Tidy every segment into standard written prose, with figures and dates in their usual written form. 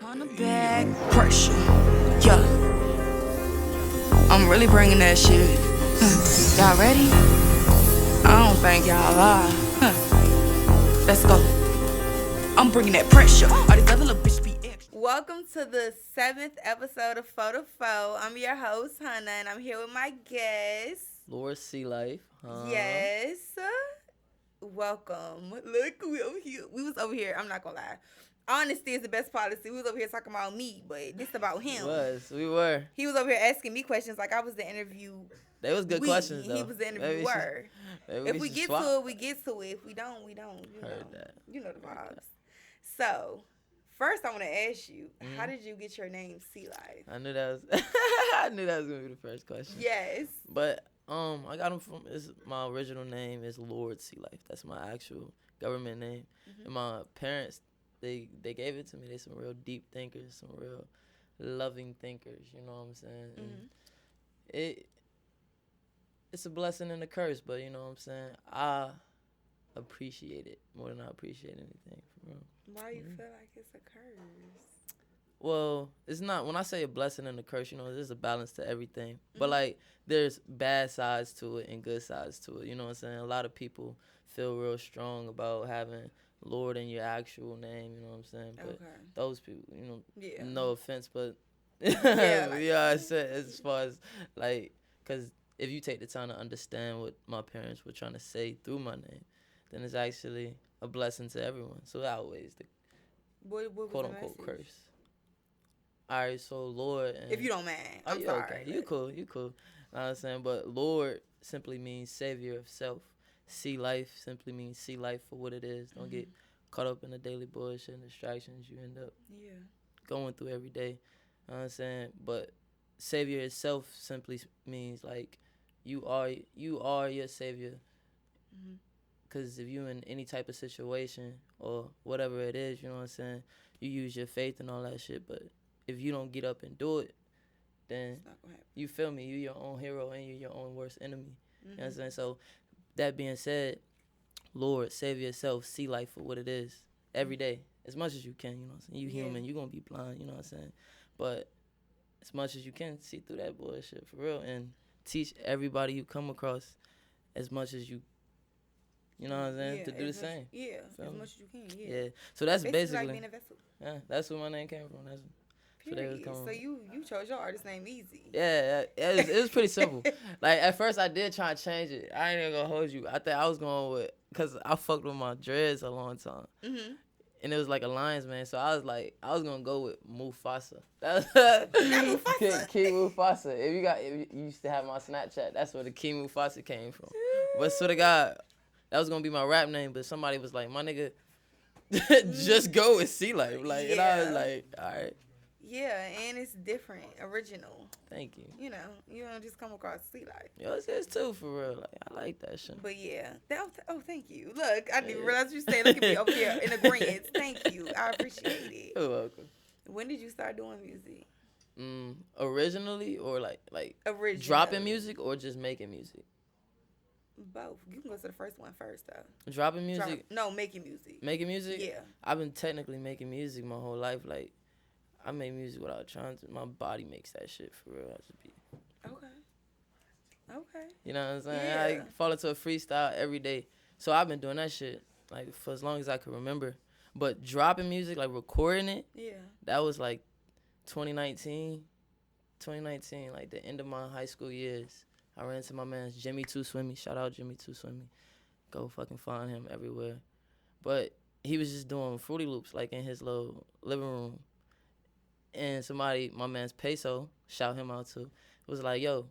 On the back pressure, yeah. I'm really bringing that shit. Y'all ready? I don't think y'all are. Let's go. I'm bringing that pressure. All these other little bitches be extra. Welcome to the 7th episode of Photo Foe. I'm your host, Hunna, and I'm here with my guest. Lord SeeLife. Yes. Welcome. Look, we over here. We was over here. I'm not gonna lie. Honesty is the best policy. We was over here talking about me, but this about him. We were. He was over here asking me questions like I was the interview. They was good questions, though. He was the interviewer. If we get to it, we get to it. If we don't, we don't. Heard that. You know the vibes. So, first I want to ask you, how did you get your name SeeLife? I knew that was gonna be the first question. Yes. But I got him from my original name is Lord SeeLife. That's my actual government name. Mm-hmm. And my parents, they gave it to me. They some real deep thinkers, some real loving thinkers. You know what I'm saying? Mm-hmm. And it's a blessing and a curse, but you know what I'm saying? I appreciate it more than I appreciate anything. For real. Why you feel like it's a curse? Well, it's not. When I say a blessing and a curse, you know, there's a balance to everything. Mm-hmm. But, like, there's bad sides to it and good sides to it. You know what I'm saying? A lot of people feel real strong about having Lord in your actual name. You know what I'm saying? But those people, you know, no offense, but I said as far as, like, because if you take the time to understand what my parents were trying to say through my name, then it's actually a blessing to everyone. So it outweighs the quote-unquote curse. All right, so Lord. And if you don't mind. I'm sorry. Okay. You cool. You know what I'm saying? But Lord simply means savior of self. SeeLife simply means see life for what it is. Don't get caught up in the daily bullshit and distractions you end up going through every day. You know what I'm saying? But savior itself simply means like you are your savior. Because if you in any type of situation or whatever it is, you know what I'm saying, you use your faith and all that shit. But if you don't get up and do it, then you feel me, you're your own hero and you're your own worst enemy. You know what I'm saying? So that being said, Lord, save yourself, see life for what it is every day, as much as you can, you know what I'm saying? You human, you're going to be blind, you know what I'm saying? But as much as you can, see through that bullshit for real and teach everybody you come across as much as you know what I'm saying? To do the same. As much as you can, Yeah. So that's basically like being a vessel. Yeah, that's where my name came from. That's period. So you chose your artist name easy. Yeah, it was pretty simple. Like, at first I did try to change it. I ain't even gonna hold you. I think I was going with, because I fucked with my dreads a long time. Mm-hmm. And it was like a Lions man, so I was gonna go with Mufasa. That was King Mufasa. If you used to have my Snapchat, that's where the King Mufasa came from. But swear to God, that was gonna be my rap name, but somebody was like, my nigga, just go with SeeLife. Like, and I was like, all right. Yeah, and it's different, original. Thank you. You know, you don't just come across SeeLife. Yo, it's too, for real. Like, I like that shit. But yeah, thank you. Look, I didn't realize you said, look at me over here in agreement. Thank you. I appreciate it. You're welcome. When did you start doing music? Originally, or like originally. Dropping music or just making music? Both. You can go to the first one first, though. Dropping music? No, making music. Making music? Yeah. I've been technically making music my whole life. Like, I make music without trying to. My body makes that shit for real. I just be. Okay. You know what I'm saying? Yeah. I fall into a freestyle every day. So I've been doing that shit, like, for as long as I can remember. But dropping music, like recording it, that was like 2019, like the end of my high school years. I ran into my man Jimmy Too Swimmy. Shout out Jimmy Too Swimmy. Go fucking find him everywhere. But he was just doing Fruity Loops, like, in his little living room. And somebody, my man's Peso, shout him out too, was like, yo,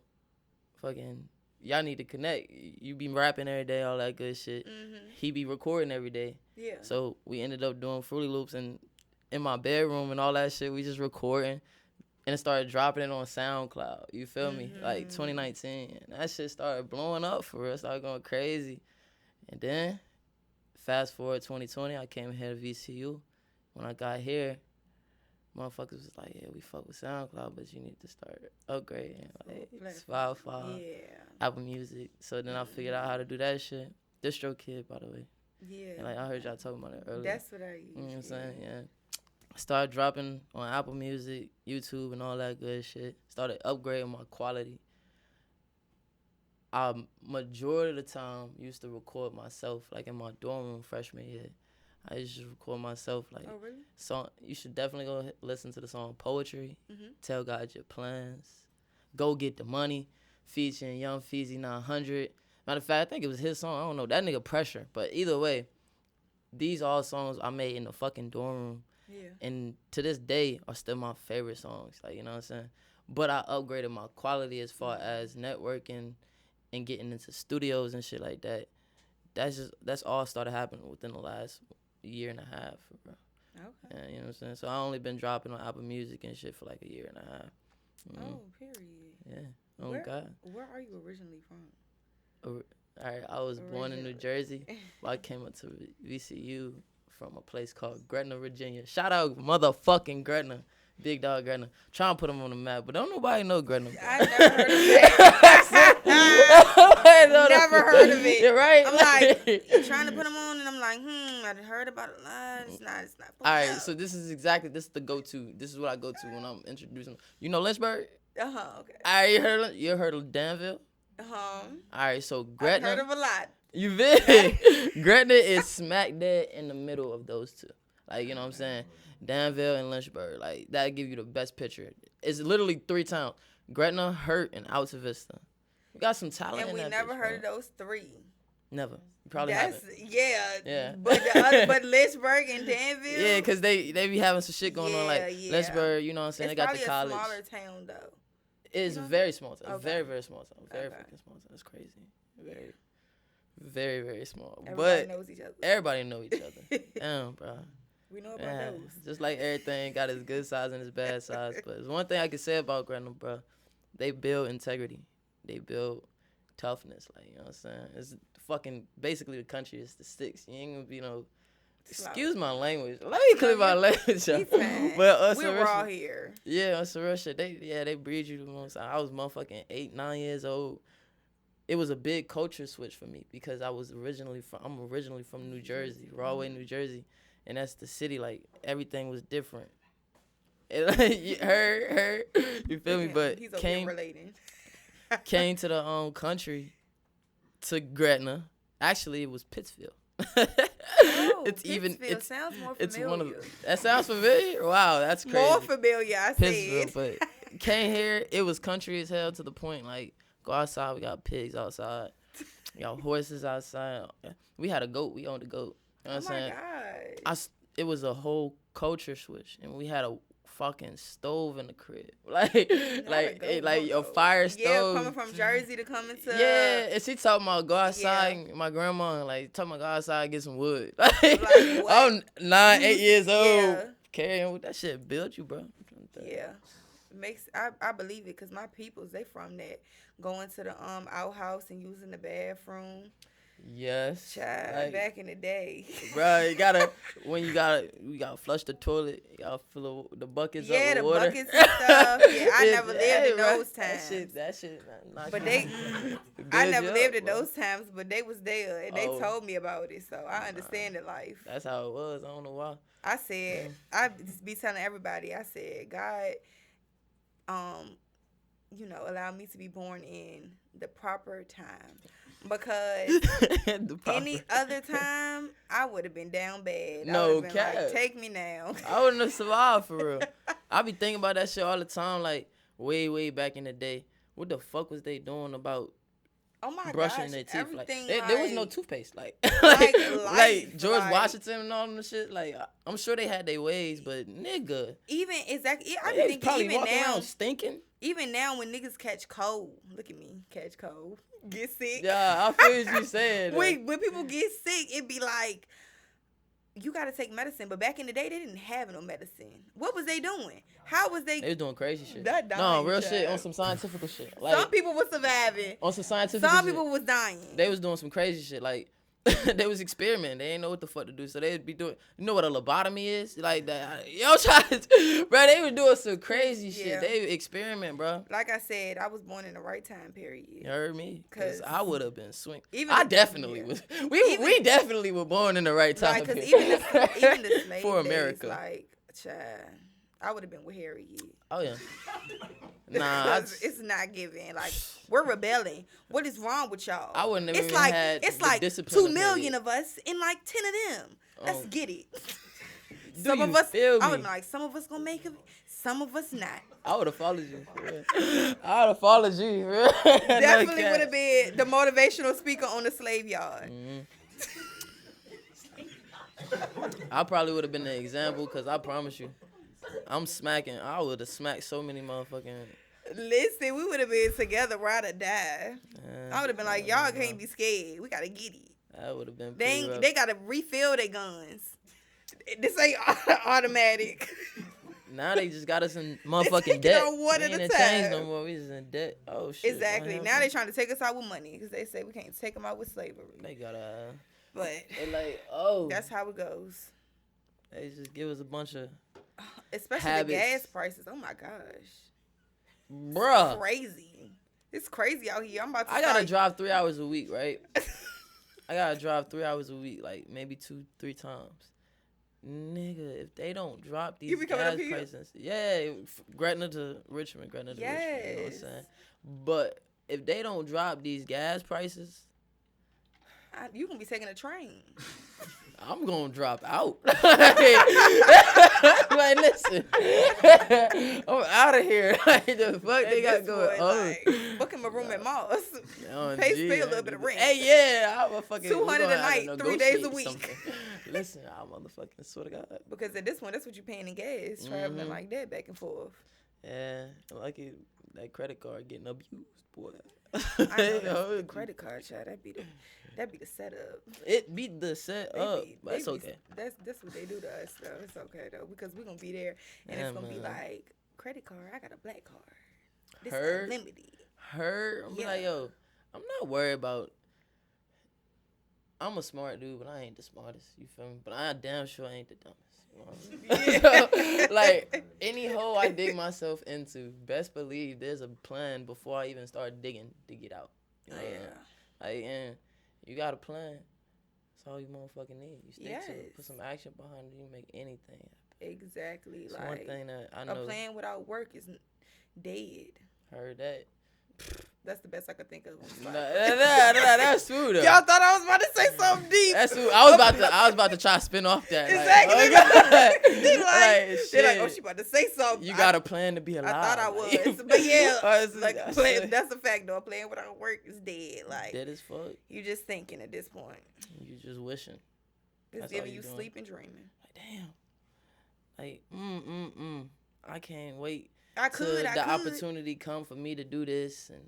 fucking, y'all need to connect. You be rapping every day, all that good shit. Mm-hmm. He be recording every day. Yeah. So we ended up doing Fruity Loops and in my bedroom and all that shit. We just recording. And it started dropping it on SoundCloud. You feel me? Like 2019. And that shit started blowing up for real. Started going crazy. And then, fast forward 2020, I came here to VCU. When I got here, motherfuckers was like, yeah, we fuck with SoundCloud, but you need to start upgrading. Like, Spotify, Apple Music. So then I figured out how to do that shit. DistroKid, by the way. Yeah. And, like, I heard y'all talking about it earlier. That's what I use. You know what I'm saying? Yeah. Started dropping on Apple Music, YouTube, and all that good shit. Started upgrading my quality. I majority of the time used to record myself, like in my dorm room freshman year. I used to record myself, like. Oh, really? Song. You should definitely go listen to the song "Poetry." Tell God your plans. Go Get the Money, featuring Young Feezy 900. Matter of fact, I think it was his song. I don't know. That nigga Pressure. But either way, these all songs I made in the fucking dorm room. Yeah. And to this day are still my favorite songs. Like, you know what I'm saying? But I upgraded my quality as far as networking and getting into studios and shit like that. That's all started happening within the last year and a half, bro. Okay. Yeah, you know what I'm saying? So I only been dropping on Apple Music and shit for like a year and a half. Oh, period. Yeah. Oh, God. Where are you originally from? All right, I was born in New Jersey, but I came up to VCU from a place called Gretna, Virginia. Shout out motherfucking Gretna. Big dog Gretna. Trying to put them on the map, but don't nobody know Gretna. I never heard of it. Never heard of it. You're right. I'm like, trying to put them on, and I'm like, I heard about it a lot. It's not. All right, so this is the go-to. This is what I go to when I'm introducing. You know Lynchburg? Okay. All right, you heard of Danville? All right, so Gretna. I've heard of a lot. You been? Gretna is smack dead in the middle of those two. Like, you know what I'm saying? Danville and Lynchburg. Like, that'll give you the best picture. It's literally 3 towns. Gretna, Hurt, and Alta Vista. We got some talent and in we that never bitch, heard bro. of those 3. Never. You probably haven't. Yeah. But Lynchburg and Danville. Yeah, because they be having some shit going on. Like, Lynchburg, you know what I'm saying? It's they got the probably college. a smaller town, though. It's very small town. Okay. Very, very small town. Very fucking small town. It's crazy. Very, very, very small. Everybody knows each other. Everybody know each other. Damn, bro. We know about those. Just like everything got its good sides and its bad sides. But there's one thing I can say about Gretna, bro. They build integrity. They build toughness. Like, you know what I'm saying? It's fucking, basically the country is the sticks. You ain't gonna be no, excuse my language. Let me clear my language. But we're raw here. Yeah, on some real shit. They breed you the most. I was motherfucking 8, 9 years old. It was a big culture switch for me because I'm originally from New Jersey, Rahway, New Jersey. And that's the city, like, everything was different. Her, you feel me? But he's came to the country, to Gretna. Actually, it was Pittsfield. Pittsfield sounds more familiar. That sounds familiar? Wow, that's crazy. More familiar, I Pittsfield, said. But came here, it was country as hell to the point, like, go outside, we got pigs outside. We got horses outside. We had a goat, we owned a goat. You know what I'm saying? God. It was a whole culture switch, and we had a fucking stove in the crib, like a fire stove. Yeah, coming from Jersey to coming to. Yeah, and she talking about go outside. Yeah. My grandma like talking about go outside and get some wood. I'm 9, 8 years old. Yeah. Carrying with that shit built you, bro. Yeah, I believe it because my peoples they from that going to the outhouse and using the bathroom. Yes. Child, like, back in the day. Bro, you gotta flush the toilet. You gotta fill the buckets up with water. Yeah, the buckets and stuff. Yeah, I never lived in those times. That shit. But I never lived in those times, but they was there and they told me about it, so I understand the life. That's how it was. I don't know why. I said, I just be telling everybody, I said, God, allow me to be born in the proper time. Because any other time, I would have been down bad. No cap. Like, take me now. I wouldn't have survived for real. I be thinking about that shit all the time, like way, way back in the day. What the fuck was they doing about brushing their teeth? Like, there was no toothpaste. Like George Washington and all them shit. Like, I'm sure they had their ways, but nigga. Even exactly. I think probably even walking now around stinking. Even now, when niggas catch cold, look at me, catch cold, get sick. Yeah, I feel what you saying. When people get sick, it be like, you got to take medicine. But back in the day, they didn't have no medicine. What was they doing? How was they? They was doing crazy shit. No, real shit on some scientific shit. Like, some people was surviving. On some scientific Some people was dying. They was doing some crazy shit. Like, they was experimenting. They didn't know what the fuck to do. So they'd be doing, you know what a lobotomy is? Like that. Bro, they were doing some crazy shit. They experiment, bro. Like I said, I was born in the right time period. You heard me? Because I would have been swing. I definitely was. We definitely were born in the right time period. Because even the slaves, for America. like, Child, I would have been with Harry. Oh yeah. Nah, it's not giving. Like, we're rebelling. What is wrong with y'all? I wouldn't have it's even like, had it's the like discipline 2 million of us and like 10 of them. Let's get it. Some of us, I would like, some of us gonna make it, some of us not. I would have followed you. I would have followed you. Definitely would have been the motivational speaker on the slave yard. Mm-hmm. I probably would have been the example, because I promise you, I'm smacking. I would have smacked so many motherfucking. Listen, we would have been together, ride or die. I would have been like, y'all can't be scared. We gotta get it. That would have been. They gotta refill their guns. This ain't automatic. Now they just got us in motherfucking debt. One at a time. Change no more. We just in debt. Oh shit. Exactly. Now they trying to take us out with money because they say we can't take them out with slavery. They gotta. But they like, oh. That's how it goes. They just give us a bunch of. Especially habits. the gas prices. Oh my gosh. Bruh. It's crazy. It's crazy out here. I gotta drive 3 hours a week, right? I gotta drive 3 hours a week, like maybe 2-3 times. Nigga, if they don't drop these gas prices, Gretna to Richmond, Gretna to Richmond, you know what I'm saying? But if they don't drop these gas prices, you gonna be taking a train. I'm gonna drop out. Like, listen, I'm out of here. Like, the fuck they got going on? Like, booking my room at Moss. Pay a little bit of rent. Hey, yeah, I'm a fucking $200 a night, 3 days a week. Listen, I motherfucking swear to God. Because at this one, that's what you're paying in gas, traveling like that back and forth. Yeah, lucky that credit card getting abused, boy. I know the credit card, child. That'd be the setup. It be the setup, but it's okay. That's what they do to us, though. It's okay though, because we're gonna be there and it's gonna be like, credit card. I got a black card. This is unlimited. I'm like, yo, I'm not worried about. I'm a smart dude, but I ain't the smartest. You feel me? But I damn sure ain't the dumbest. So, like, any hole I dig myself into, best believe there's a plan before I even start digging to get out. You know Like, and you got a plan. That's all you motherfucking need. You stick to it. Put some action behind it. You can make anything happen. Exactly. It's like, one thing that I know. A plan without work is dead. Heard that. That's the best I could think of. That's true though. Y'all thought I was about to say something deep. That's true. I was about to try to spin off that. Exactly. They're like, oh, she about to say something. You got a plan to be alive. I thought I was, but yeah, that's a fact though. A plan without work is dead. Like, dead as fuck. You just thinking at this point. You just wishing. It's giving you sleep and dreaming. Like, damn. Like, I can't wait. The opportunity come for me to do this, and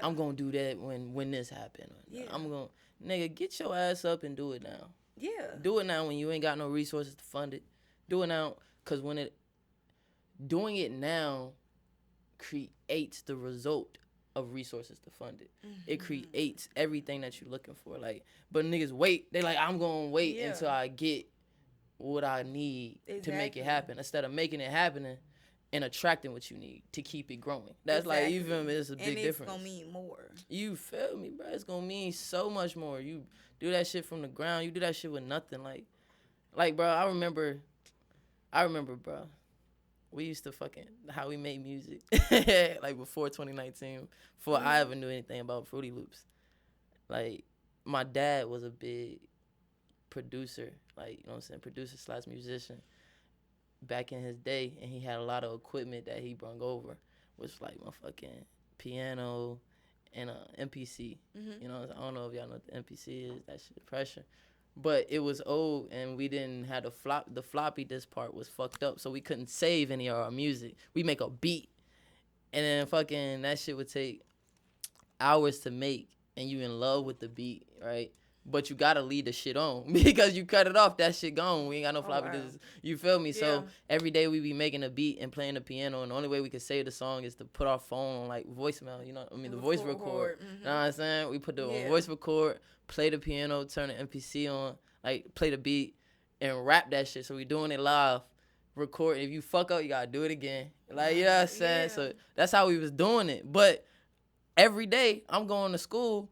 I'm gonna do that when this happen. I'm gonna, nigga, get your ass up and do it now. Yeah. Do it now when you ain't got no resources to fund it. Do it now, cause doing it now creates the result of resources to fund it. Mm-hmm. It creates everything that you're looking for. Like, but niggas wait. They like, I'm gonna wait until I get what I need to make it happen, instead of making it happening and attracting what you need to keep it growing. That's like, you feel me? It's a big difference. And it's gonna mean more. You feel me, bro? It's gonna mean so much more. You do that shit from the ground. You do that shit with nothing. Like, bro, I remember, bro. We used to how we made music. Like, before 2019, before I ever knew anything about Fruity Loops. Like, my dad was a big producer. Like, you know what I'm saying? Producer/musician. Back in his day, and he had a lot of equipment that he brought over, which like my fucking piano and MPC. Mm-hmm. You know, I don't know if y'all know what the MPC is. That shit pressure, but it was old, and we didn't have the floppy disk part was fucked up, so we couldn't save any of our music. We make a beat, and then fucking that shit would take hours to make, and you in love with the beat, right? But you gotta leave the shit on, because you cut it off, that shit gone. We ain't got no floppy disks. You feel me? Yeah. So every day we be making a beat and playing the piano, and the only way we can save the song is to put our phone on like voicemail. You know, the voice record. Mm-hmm. You know what I'm saying? We put the voice record, play the piano, turn the MPC on, like play the beat, and rap that shit. So we doing it live, record. If you fuck up, you gotta do it again. Like, you know what I'm saying? Yeah. So that's how we was doing it. But every day I'm going to school,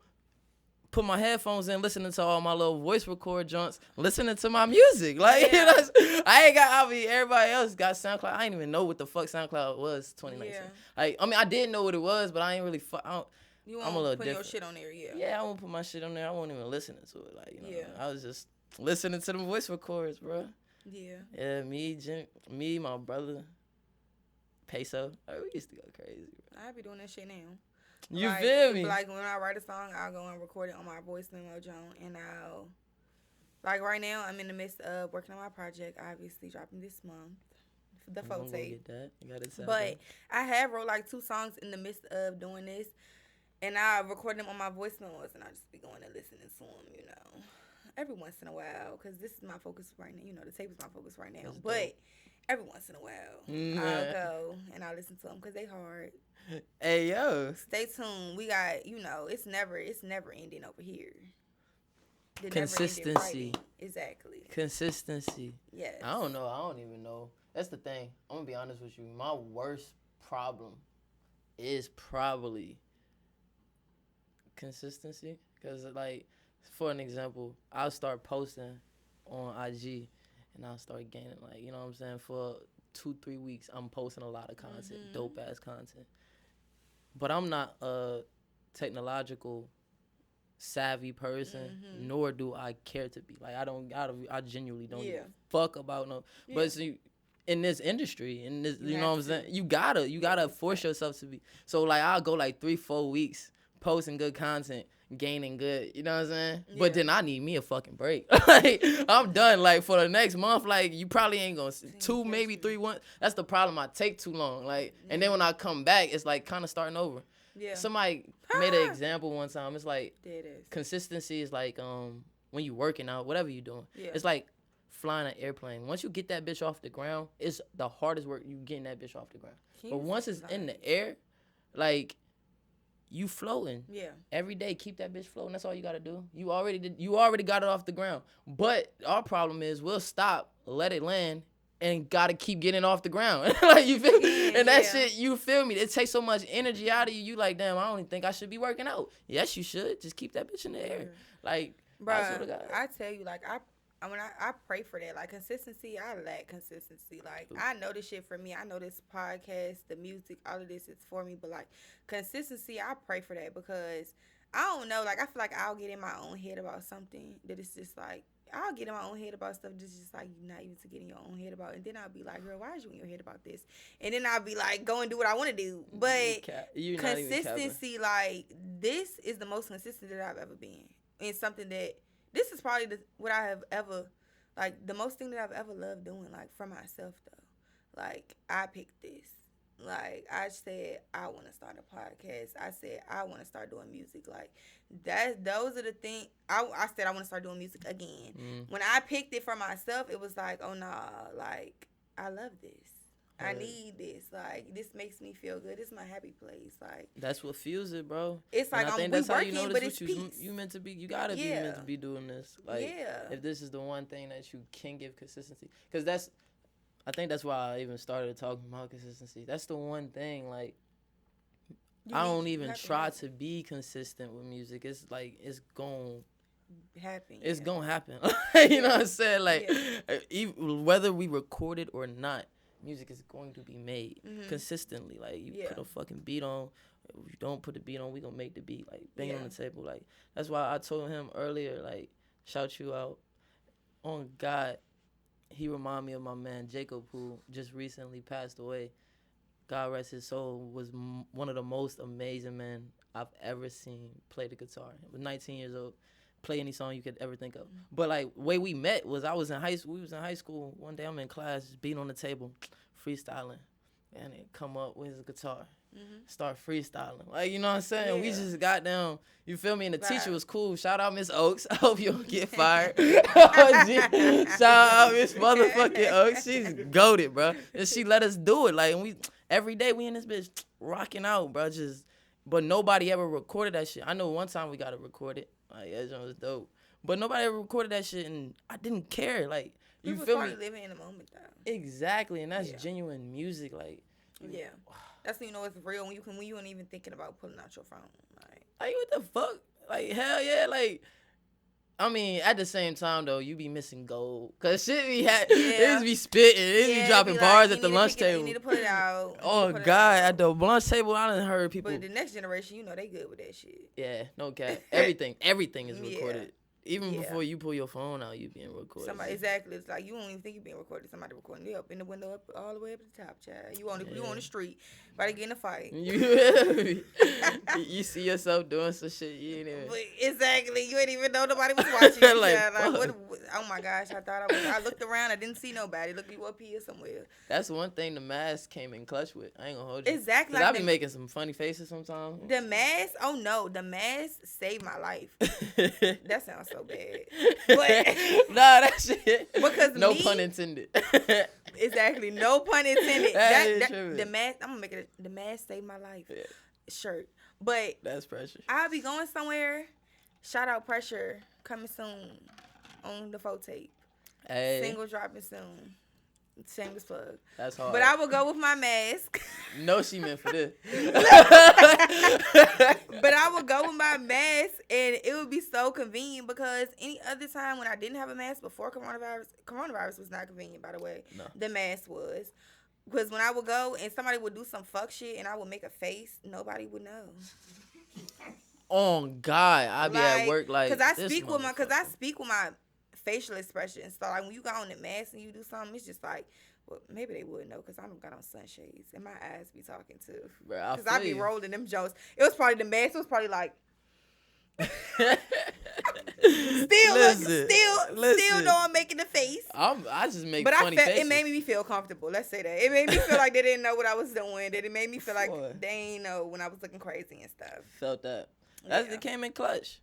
put my headphones in, listening to all my little voice record joints, listening to my music. Like, everybody else got SoundCloud. I didn't even know what the fuck SoundCloud was 2019. Yeah. Like, I mean, I did know what it was, but I ain't really you won't I'm a little put different. Your shit on there, yeah. Yeah, I won't put my shit on there. I won't even listen to it. Like, I was just listening to the voice records, bro. Yeah. Yeah, me, my brother, Peso. We used to go crazy, bro. I be doing that shit now. You feel me? Like, when I write a song, I'll go and record it on my voice memo joint, and I'll... Like, right now, I'm in the midst of working on my project, obviously dropping this month. The photo tape. Get that. You gotta tell but I have wrote, like, 2 songs in the midst of doing this, and I record them on my voice memos, and I just be going and listening to them, every once in a while, because this is my focus right now. The tape is my focus right now. But every once in a while, I'll go and I'll listen to them because they hard. Hey, yo. Stay tuned. We got, it's never ending over here. Consistency. Exactly. Consistency. Yes. I don't know. I don't even know. That's the thing. I'm going to be honest with you. My worst problem is probably consistency. Because, like, for an example, I'll start posting on IG and I'll start gaining, like, you know what I'm saying? For 2-3 weeks, I'm posting a lot of content, dope-ass content. But I'm not a technological savvy person, nor do I care to be. Like, I genuinely don't give a fuck about no. Yeah. But see, in this industry, you know what I'm saying? You gotta force yourself to be. So, like, I'll go, like, 3-4 weeks posting good content, gaining good, you know what I'm saying? Yeah. But then I need me a fucking break. Like, I'm done. Like, for the next month, like, you probably ain't gonna see 2, maybe 3 months. That's the problem. I take too long. Like, and then when I come back, it's like kind of starting over. Yeah. Somebody made an example one time. It's like consistency is like when you working out, whatever you doing. Yeah. It's like flying an airplane. Once you get that bitch off the ground, it's the hardest work you getting that bitch off the ground. But once it's in the air, like, you floating. Yeah. Every day, keep that bitch floating. That's all you gotta do. You already got it off the ground. But our problem is we'll stop, let it land, and gotta keep getting off the ground. Like, you feel me? And that shit, you feel me? It takes so much energy out of you. You like, damn, I don't even think I should be working out. Yes, you should. Just keep that bitch in the air. Like, bruh, I tell you, like, I pray for that. Like, consistency, I lack consistency. Like, I know this shit for me. I know this podcast, the music, all of this is for me. But, like, consistency, I pray for that because I don't know. Like, I feel like I'll get in my own head about something that it's just like, I'll get in my own head about stuff just like you're not even to get in your own head about. And then I'll be like, girl, why is you in your head about this? And then I'll be like, go and do what I want to do. But consistency, like, this is the most consistent that I've ever been. And something that, this is probably what I have ever, like, the most thing that I've ever loved doing, like, for myself, though. Like, I picked this. Like, I said, I want to start a podcast. I said, I want to start doing music. Like, those are the things. I said, I want to start doing music again. When I picked it for myself, it was like, oh, nah, like, I love this. I need this. Like, this makes me feel good. This is my happy place. Like, that's what fuels it, bro. It's like, we working, but it's peace. You meant to be. You gotta be meant to be doing this. Like, if this is the one thing that you can give consistency, because I think that's why I even started talking about consistency. That's the one thing. Like, I don't even try to be consistent with music. It's like, it's gonna happen. It's gonna happen. You know what I'm saying? Like, even whether we record it or not, music is going to be made consistently. Like, you put a fucking beat on. If you don't put the beat on, we gonna make the beat. Like, bang it on the table. Like, that's why I told him earlier, like, shout you out. On God, he remind me of my man Jacob, who just recently passed away. God rest his soul, was one of the most amazing men I've ever seen play the guitar. He was 19 years old. Play any song you could ever think of. But, like, way we met was we was in high school. One day I'm in class, just beating on the table, freestyling. And he come up with his guitar, start freestyling. Like, you know what I'm saying? We just got down, you feel me? And the teacher was cool. Shout out Miss Oaks. I hope you don't get fired. Shout out Miss motherfucking Oaks. She's goated, bro. And she let us do it. Like, and every day we in this bitch rocking out, bro. But nobody ever recorded that shit. I know one time we got to record it. Like, that joint was dope. But nobody ever recorded that shit, and I didn't care. Like, you feel me? Living in the moment, though. Exactly, and that's genuine music. Like, that's when you know it's real when you ain't even thinking about pulling out your phone. Like, what the fuck? Like, hell yeah, like, I mean, at the same time, though, you be missing gold. Because shit it be spitting. It be dropping bars at the lunch table. You need to put it out. Oh, God. At the lunch table, I done heard people. But the next generation, they good with that shit. Yeah, no cap. Everything is recorded. Even before you pull your phone out, you being recorded. Exactly. It's like you don't even think you're being recorded. Somebody recording you up in the window, up all the way up to the top, child. You on the street, about to get in a fight. You see yourself doing some shit you ain't even. Exactly. You ain't even know nobody was watching. What? Oh my gosh! I looked around. I didn't see nobody. Look, you up here somewhere. That's one thing the mask came in clutch with. I ain't gonna hold you. Exactly. Cause I be making some funny faces sometimes. The mask. Oh no, the mask saved my life. That sounds so bad. But nah, that shit. Because no pun intended. Exactly, no pun intended. That the mask. I'm gonna make it. The mask saved my life. Yeah. Shirt. But that's Pressure. I'll be going somewhere. Shout out Pressure coming soon on the 4 tape. Hey. Single dropping soon. Shameless plug. That's hard. But I will go with my mask. No, she meant for this. But I would go with my mask, and it would be so convenient because any other time when I didn't have a mask before coronavirus was not convenient, by the way. No. The mask was. Because when I would go and somebody would do some fuck shit and I would make a face, nobody would know. Oh God, I be at work like. Because I speak with my facial expressions. So like when you got on the mask and you do something, it's just like, well, maybe they wouldn't know because I don't got on sunshades and my eyes be talking too. Because I be rolling them jokes. It was probably the mask. It was probably like. Still know I'm making the face. I just make funny faces. It made me feel comfortable. Let's say that. It made me feel like they didn't know what I was doing. That it made me feel like they ain't know when I was looking crazy and stuff. Felt that. It came in clutch.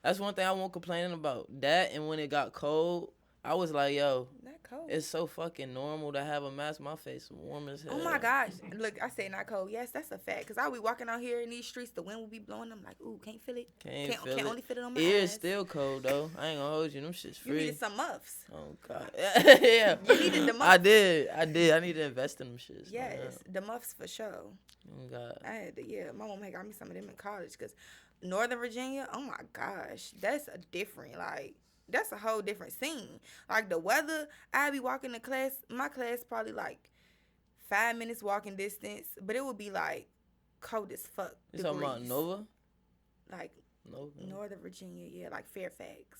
That's one thing I won't complain about. That and when it got cold, I was like, yo, not cold. It's so fucking normal to have a mask. My face warm as hell. Oh my gosh. Look, I said not cold. Yes, that's a fact. Because I'll be walking out here in these streets, the wind will be blowing. I'm like, ooh, can't feel it. Can't only feel it on my ears. Still cold though. I ain't gonna hold you. Them shit's free. You needed some muffs. Oh God. Yeah. You needed the muffs. I did. I need to invest in them shits. Yes, the muffs for sure. Oh God. I had to, my mom had got me some of them in college because Northern Virginia, oh my gosh, that's a different, like, that's a whole different scene. Like the weather, I'd be walking to class, my class probably like 5 minutes walking distance, but it would be like cold as fuck. You talking about Nova? Like Nova. Northern Virginia, like Fairfax.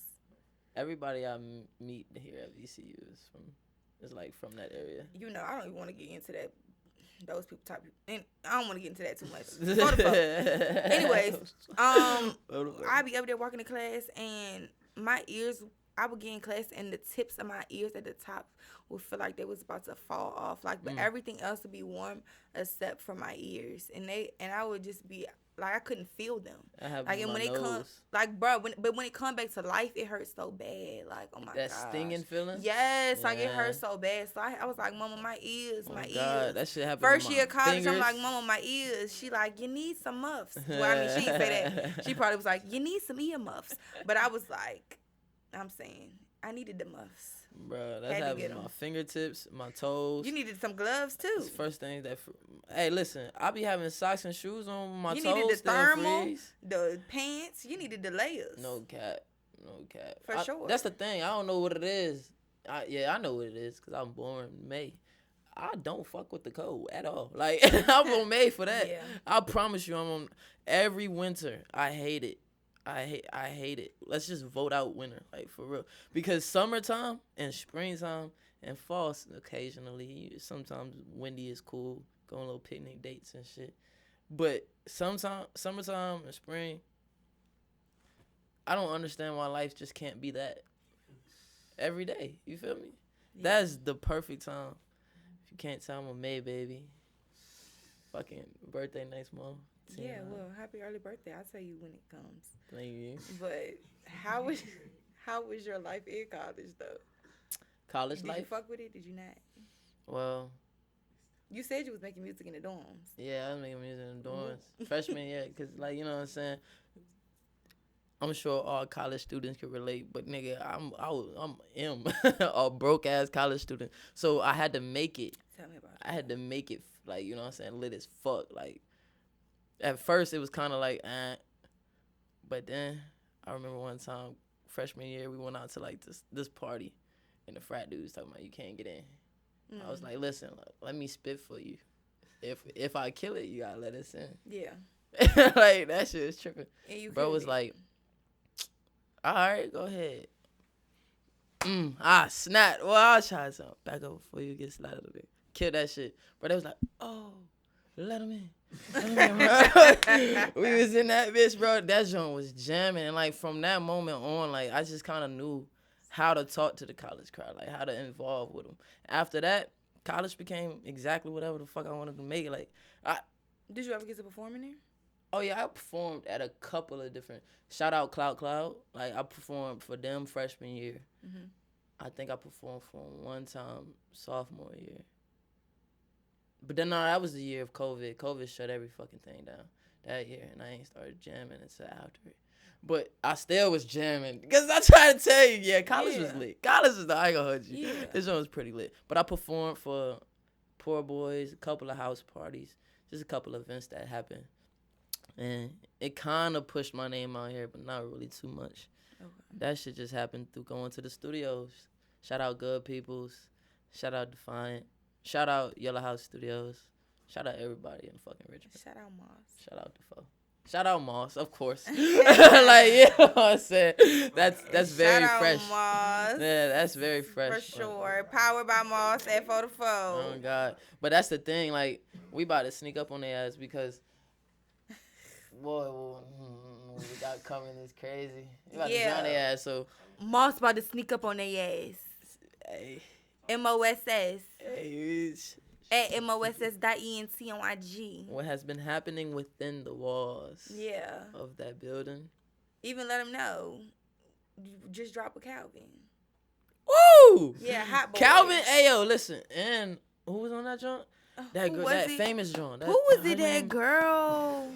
Everybody I meet here at VCU is like from that area. I don't even want to get into that. Those people type, and I don't want to get into that too much. Anyways, I be up there walking to class, and my ears, I would get in class, and the tips of my ears at the top would feel like they was about to fall off. Like, but everything else would be warm except for my ears, and I would just be like, I couldn't feel them. Like, and when they come, like, bro, when it come back to life, it hurts so bad. Like, oh my god, that stinging feeling. Yes, like it hurts so bad. So I was like, Mama, my ears, my ears. That shit happened. First year of college, I'm like, Mama, my ears. She like, you need some muffs. Well, I mean, she didn't say that. She probably was like, you need some ear muffs. But I was like, I'm saying, I needed the muffs. Bro, that's happening. My fingertips, my toes. You needed some gloves too. That's the first thing that. Hey, listen, I be having socks and shoes on my toes. You needed the thermal, the pants. You needed the layers. No cap. For sure. That's the thing. I don't know what it is. I know what it is because I'm born in May. I don't fuck with the cold at all. Like, I'm on May for that. Yeah. I promise you, I'm on every winter. I hate it. I hate it. Let's just vote out winter, like, for real. Because summertime and springtime and fall, occasionally, sometimes windy is cool, going on little picnic dates and shit. But summertime and spring, I don't understand why life just can't be that every day. You feel me? Yeah. That's the perfect time. If you can't tell, I'm a May baby. Fucking birthday next month. Yeah, well, happy early birthday. I'll tell you when it comes. Thank you. But how was your life in college, though? College life? Did you fuck with it? Did you not? Well, you said you was making music in the dorms. Yeah, I was making music in the dorms. Freshman year, because, like, you know what I'm saying? I'm sure all college students can relate, but, nigga, I'm a broke-ass college student. So I had to make it. Tell me about it. I had to make it, like, you know what I'm saying, lit as fuck, like. At first, it was kind of like, But then I remember one time, freshman year, we went out to like this party, and the frat dudes talking about you can't get in. I was like, listen, let me spit for you. If I kill it, you gotta let us in. Yeah. Like that shit is tripping. And Bro was like, all right, go ahead. Snap. Well, I'll try something. Back up before you get slapped a bit. Kill that shit. But they was like, oh, let him in. Let him in, bro. We was in that bitch, bro. That joint was jamming. And, like, from that moment on, like, I just kind of knew how to talk to the college crowd, like, how to involve with them. After that, college became exactly whatever the fuck I wanted to make it. Like, did you ever get to perform in there? Oh, yeah, I performed at a couple of different... Shout out Cloud. Like, I performed for them freshman year. Mm-hmm. I think I performed for them one time sophomore year. But then, no, that was the year of COVID. COVID shut every fucking thing down that year, and I ain't started jamming until after it. But I still was jamming. Because I tried to tell you, yeah, college was lit. College was the... I ain't gonna hold you. Yeah. This one was pretty lit. But I performed for Poor Boys, a couple of house parties, just a couple of events that happened. And it kind of pushed my name out here, but not really too much. Okay. That shit just happened through going to the studios. Shout out Good Peoples. Shout out Defiant. Shout out Yellow House Studios. Shout out everybody in fucking Richmond. Shout out Moss. Shout out Defoe. Shout out Moss, of course. Like, you know what I'm saying? That's very Shout fresh. Shout out Moss. Yeah, that's very fresh. For sure. Powered by Moss at 44. Oh, God. But that's the thing. Like, we about to sneak up on their ass because... Boy, we got coming is crazy. We about to drown their ass, so... Moss about to sneak up on their ass. Hey. MOSS. Hey, at MOSS.ENT on IG. What has been happening within the walls yeah. of that building. Even let them know. Just drop a Calvin. Woo! Yeah, hot boy. Calvin, ayo, listen. And who was on that joint? That girl, that famous joint. Who was it, that girl?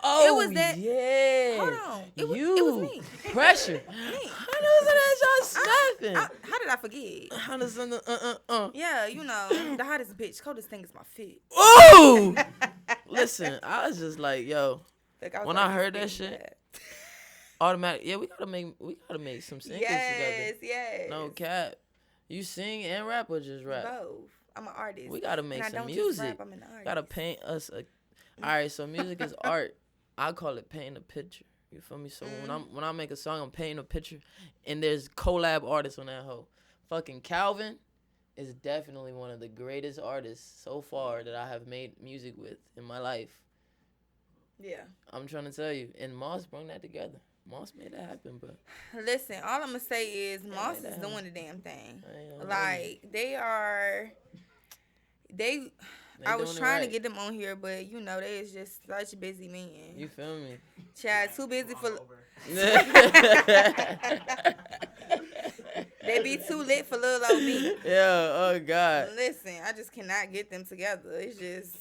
Oh, it was that. Yeah. Hold on. It was me. Pressure. Me. I know that y'all snapping. How did I forget? Yeah, you know, the hottest bitch. Coldest thing is my feet. Ooh! Listen, I was just like, yo. When I heard that shit, automatic. Yeah, we gotta make some singles together. Yes. No cap. You sing and rap or just rap? Both. I'm an artist. We gotta make some music. Just rap, I'm an artist. Gotta paint us a. All right, so music is art. I call it painting a picture. You feel me? So when I make a song, I'm painting a picture, and there's collab artists on that hoe. Fucking Calvin is definitely one of the greatest artists so far that I have made music with in my life. Yeah. I'm trying to tell you, and Moss brought that together. Moss made that happen, bro. Listen, all I'm gonna say is Moss is doing the damn thing. Like I was trying to get them on here, but you know they is just such busy men. You feel me? Chad, too busy for. They be too lit for little old me. Yeah. Oh God. Listen, I just cannot get them together. It's just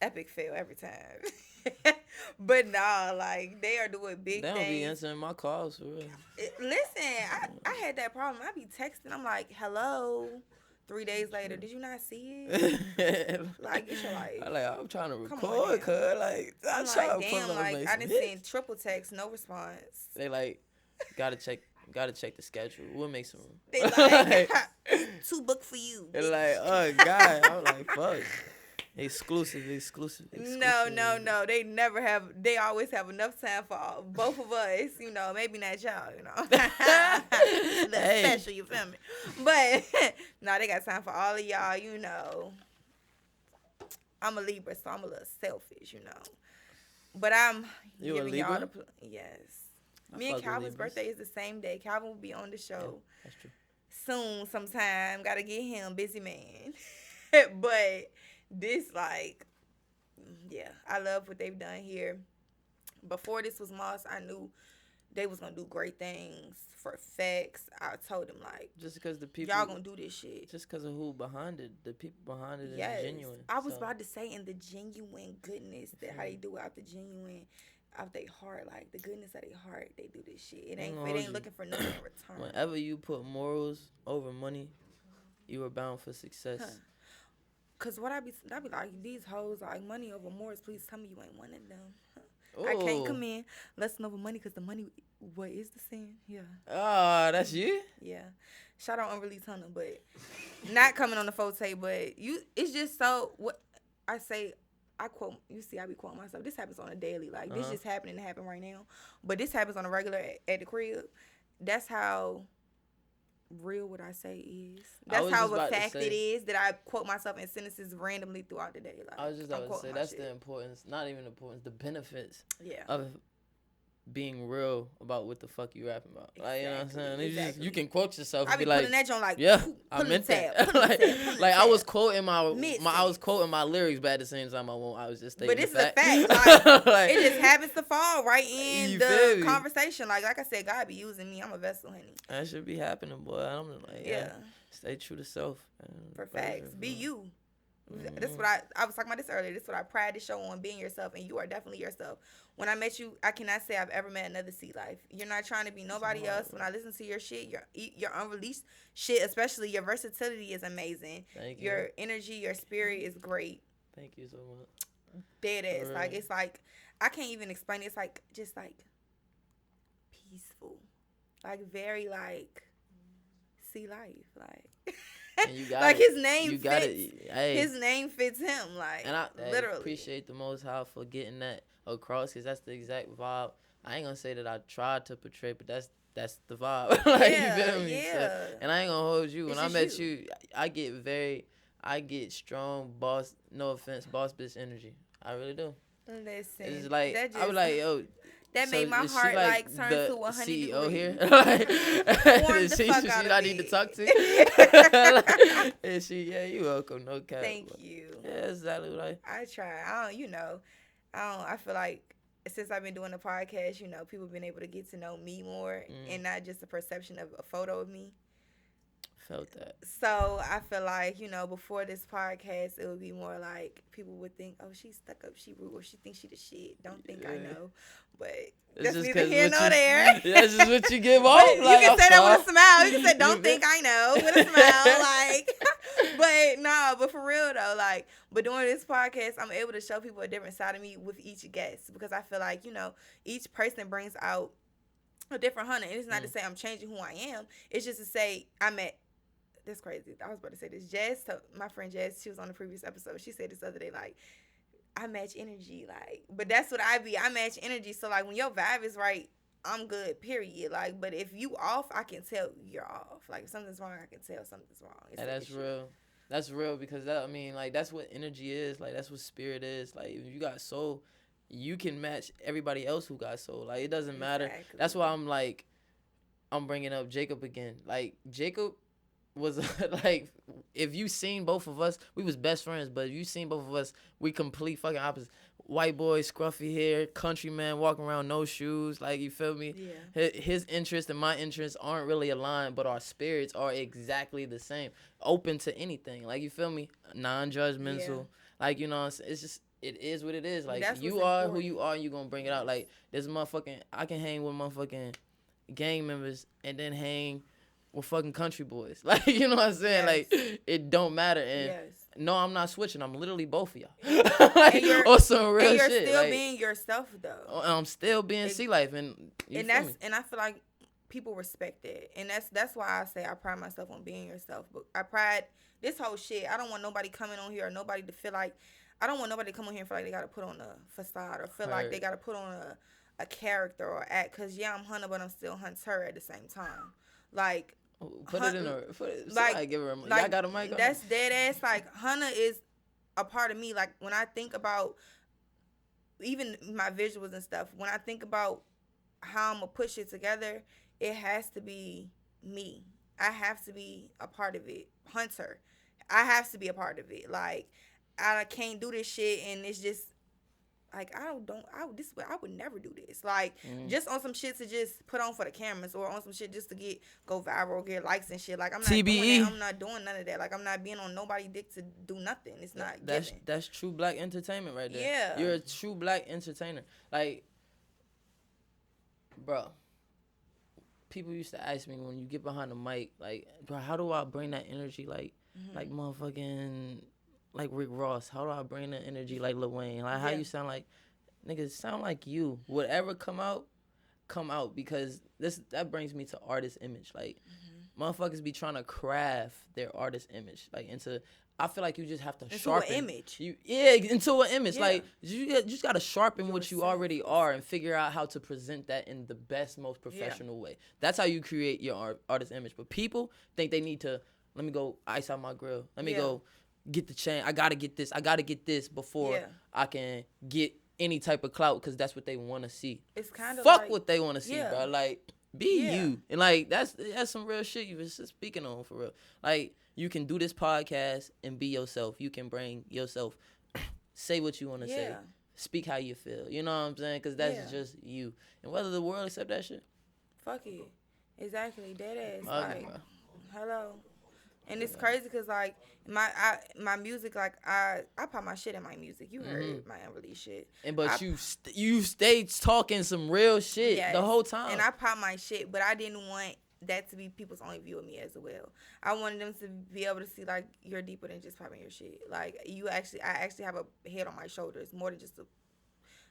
epic fail every time. But nah, like they are doing big things. They don't be answering my calls for real. Listen, I had that problem. I be texting. I'm like, hello. 3 days later, did you not see it? Like, it's your life. I'm trying to record, cuz. Like, I'm trying to damn, like, I didn't send triple text, no response. They like, gotta check the schedule. We'll make some room. They like, 2 booked for you. They're like, oh, God. I'm like, fuck. Exclusive. No. They always have enough time for both of us. You know, maybe not y'all, you know. That's special, you feel me? But, no, they got time for all of y'all, you know. I'm a Libra, so I'm a little selfish, you know. But I'm giving y'all the... Yes. Me and Calvin's birthday is the same day. Calvin will be on the show. Yeah, that's true. Soon, sometime. Gotta get him, busy man. But... This, like, yeah, I love what they've done here. Before this was Moss, I knew they was going to do great things for facts. I told them, like, just because the people, y'all going to do this shit. Just because of who behind it, the people behind it yes. is genuine. I was about to say, in the genuine goodness, that how they do it out the genuine, out their heart, like, the goodness of their heart, they do this shit. It ain't looking for nothing in return. Whenever you put morals over money, you are bound for success. Huh. Cause what I be like, these hoes like money over morals. Please tell me you ain't one of them. I can't come in less over money because the money, what is the sin? Yeah. Oh, that's you? Yeah. Shout out Unreleased Hunna, but not coming on the photo, but it's just so, what I say, I quote, you see, I be quoting myself. This happens on a daily. Like, this just happening to happen right now. But this happens on a regular at the crib. That's how real what I say is. That's how a fact it is that I quote myself in sentences randomly throughout the day. Like, I was just about to say, that's the importance, not even the importance, the benefits of being real about what the fuck you rapping about. Exactly. Like, you know what I'm saying? Exactly. You can quote yourself and be like, that joint like, yeah, I meant that. like I was quoting I was quoting my lyrics, but at the same time I was just stating. But this is a fact. Like, it just happens to fall right in the conversation. Like I said, God be using me. I'm a vessel, honey. That should be happening, boy. I'm like, stay true to self. For facts. Be you. That's what I was talking about this earlier. This is what I pride to show on, being yourself, and you are definitely yourself. When I met you, I cannot say I've ever met another SeeLife. You're not trying to be nobody else. When I listen to your shit, your unreleased shit, especially, your versatility is amazing. Thank you. Your energy, your spirit is great. Thank you so much. Dead ass. Like, it's like, I can't even explain it. It's like, just like peaceful, like very like SeeLife, like. Like, his name fits. His name fits him. Like, and I literally appreciate the Most High for getting that across, because that's the exact vibe. I ain't gonna say that I tried to portray, but that's the vibe. Like, you feel me? Yeah. So, and I ain't gonna hold you. When I met you, I get strong boss. No offense, boss bitch energy. I really do. Listen, it's like I was like, yo. That made my heart like turn to 100 CEO degrees. Here? Like, she I need to talk to. And she, you welcome, no cap. Thank you. Yeah, exactly what I try. I feel like since I've been doing the podcast, people have been able to get to know me more, and not just a perception of a photo of me. Felt that. So I feel like, before this podcast, it would be more like people would think, oh, she's stuck up, she rude, or she thinks she the shit. Don't think I know. But that's neither here nor there. That's just what you give off. You can say that with a smile. You can say, don't think I know, with a smile. Like, but no, but for real though, like, but doing this podcast, I'm able to show people a different side of me with each guest, because I feel like, each person brings out a different Hunna. And it's not to say I'm changing who I am. It's just to say that's crazy. I was about to say this. My friend Jess, she was on the previous episode. She said this other day, like, I match energy, like, but that's what I be. I match energy. So, like, when your vibe is right, I'm good, period. Like, but if you off, I can tell you're off. Like, if something's wrong, I can tell something's wrong. And that's real. That's real, because that's what energy is. Like, that's what spirit is. Like, if you got soul, you can match everybody else who got soul. Like, it doesn't matter. That's why I'm bringing up Jacob again. Like, Jacob was like, if you seen both of us, we was best friends, but if you seen both of us, we complete fucking opposites. White boy, scruffy hair, country man, walking around no shoes. Like, you feel me? Yeah. His interests and my interests aren't really aligned, but our spirits are exactly the same. Open to anything. Like, you feel me? Non-judgmental. Yeah. Like, it's just, it is what it is. Like, you are important. Who you are, you gonna bring it out. Like, this motherfucking, I can hang with motherfucking gang members and then hang with fucking country boys. Like, you know what I'm saying? Yes. Like, it don't matter. And no, I'm not switching. I'm literally both of y'all. Like, and you're still being yourself, though. I'm still being SeeLife. And I feel like people respect it. And that's why I say I pride myself on being yourself. But I pride this whole shit. I don't want nobody coming on here or nobody to feel like, I don't want nobody to come on here and feel like they got to put on a facade or feel like they got to put on a character or act. Because, I'm Hunna, but I'm still Hunter at the same time. Like, put it in like, give her a mic. Like, I got a mic. That's dead ass. Like, Hunna is a part of me. Like, when I think about even my visuals and stuff, when I think about how I'm gonna push it together, it has to be me. I have to be a part of it. Hunter, I have to be a part of it. Like, I can't do this shit, and it's just like, I would never do this. Like, just on some shit to just put on for the cameras, or on some shit just to go viral, get likes and shit. Like, I'm not TBE. Doing that. I'm not doing none of that. Like, I'm not being on nobody's dick to do nothing. It's not giving. That's true black entertainment right there. Yeah. You're a true black entertainer. Like, bro, people used to ask me when you get behind the mic, like, bro, how do I bring that energy like motherfucking like Rick Ross? How do I bring that energy like Lil Wayne? Like, how you sound like niggas, sound like you. Whatever come out, because that brings me to artist image. Like, motherfuckers be trying to craft their artist image, like, into. I feel like you just have to sharpen an image. Into an image. Yeah. Like, you just gotta sharpen what you already are and figure out how to present that in the best, most professional way. That's how you create your artist image. But people think they need to. Let me go ice out my grill. Let me go get the chain. I gotta get this before I can get any type of clout, because that's what they want to see. It's kind of fuck like, what they want to see, bro. Like, be you, and like that's some real shit you was just speaking on, for real. Like, you can do this podcast and be yourself. You can bring yourself, say what you want to say, speak how you feel. You know what I'm saying? Because that's just you. And whether the world accept that shit, fuck it. Exactly, dead ass. Okay, like, hello. And it's crazy because, like, my music, like, I pop my shit in my music. You heard my unreleased shit. But you stayed talking some real shit the whole time. And I pop my shit, but I didn't want that to be people's only view of me as well. I wanted them to be able to see, like, you're deeper than just popping your shit. Like, I actually have a head on my shoulders, more than just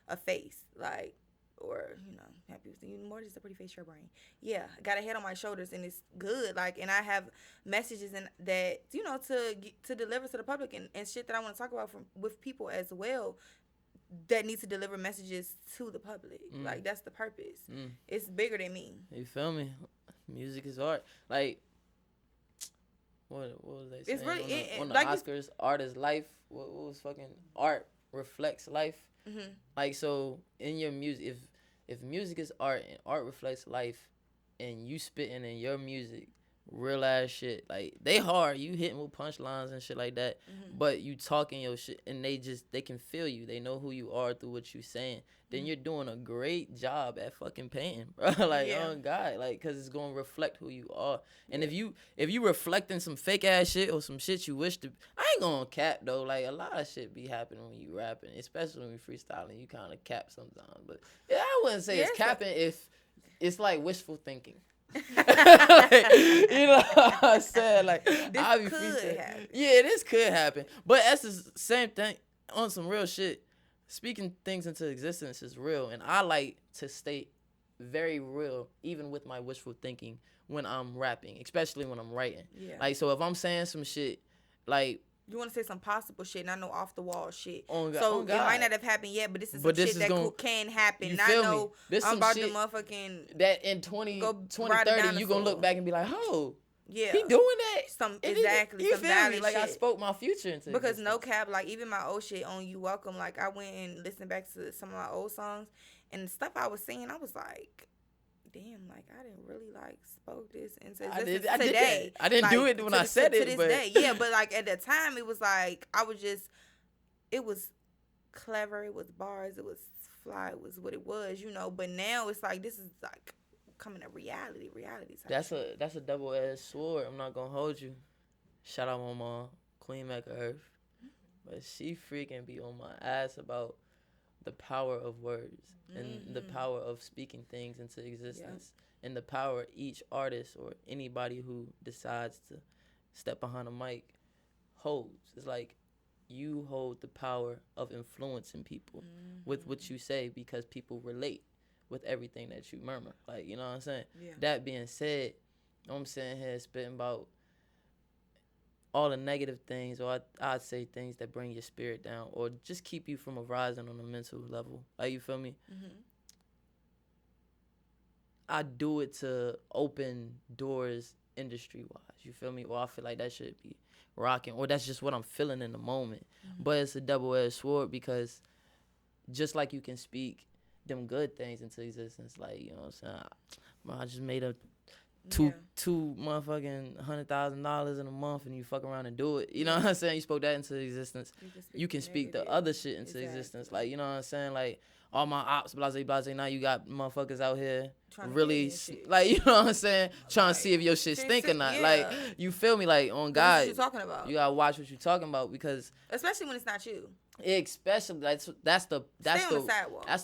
a face. Like, or, you know, have people see you more than just a pretty face, your brain. Yeah, I got a head on my shoulders, and it's good. Like, and I have messages that, you know, to deliver to the public, and shit that I want to talk about with people as well, that need to deliver messages to the public. Like, that's the purpose. It's bigger than me. You feel me? Music is art. Like, what was they saying? It's really on the Oscars, art is life. What was fucking art reflects life? Like, so in your music, if music is art and art reflects life, and you spitting in your music real ass shit, like, they hard, you hitting with punchlines and shit like that, but you talking your shit, and they can feel you, they know who you are through what you saying, then you're doing a great job at fucking painting, bro. Like, oh God, like, cause it's gonna reflect who you are. And if you reflecting some fake ass shit or some shit you wish to, I ain't gonna cap though. Like, a lot of shit be happening when you rapping, especially when you freestyling. You kind of cap sometimes, but yeah, I wouldn't say it's capping if it's like wishful thinking. Like, you know what I said? Like, I be freestyling. Yeah, this could happen, but that's the same thing on some real shit. Speaking things into existence is real, and I like to stay very real, even with my wishful thinking when I'm rapping, especially when I'm writing. Yeah. Like, so if I'm saying some shit, like, you want to say some possible shit, not no off the wall shit. Oh God, so it might not have happened yet, but this is some shit that can happen. You not feel know me? This I'm about to shit motherfucking that in 2030 you gonna look back and be like, oh. Yeah, he doing that. Exactly. You feel me? Like, shit. I spoke my future into because no cap, like, even my old shit on You Welcome, like, I went and listened back to some of my old songs, and the stuff I was saying, I was like, damn, like, I didn't really, like, spoke this into existence today. I didn't do it when I said it, to this day. Yeah, but, like, at the time, it was like, it was clever, it was bars, it was fly, it was what it was, you know. But now it's like, this is like coming to reality. That's a double-edged sword. I'm not gonna hold you. Shout out my mom, Queen Mecca Earth, but she freaking be on my ass about the power of words and the power of speaking things into existence, and the power each artist or anybody who decides to step behind a mic holds. It's like, you hold the power of influencing people with what you say, because people relate with everything that you murmur. Like, you know what I'm saying? Yeah. That being said, I'm sitting here spitting about all the negative things, or I'd say things that bring your spirit down, or just keep you from a rising on a mental level. Like, you feel me? I do it to open doors industry-wise. You feel me? Or I feel like that should be rocking, or that's just what I'm feeling in the moment. But it's a double-edged sword, because just like you can speak them good things into existence, like, you know what I'm saying, I just made a two motherfucking $100,000 in a month, and you fuck around and do it, you know what I'm saying? You spoke that into existence. You can speak the other shit into existence, like, you know what I'm saying? Like, all my ops, blase, now you got motherfuckers out here really, like, you know what I'm saying, trying to see if your shit stink or not. Like, you feel me? Like, on God, what you talking about? You gotta watch what you talking about, because especially when it's not you. Especially, that's the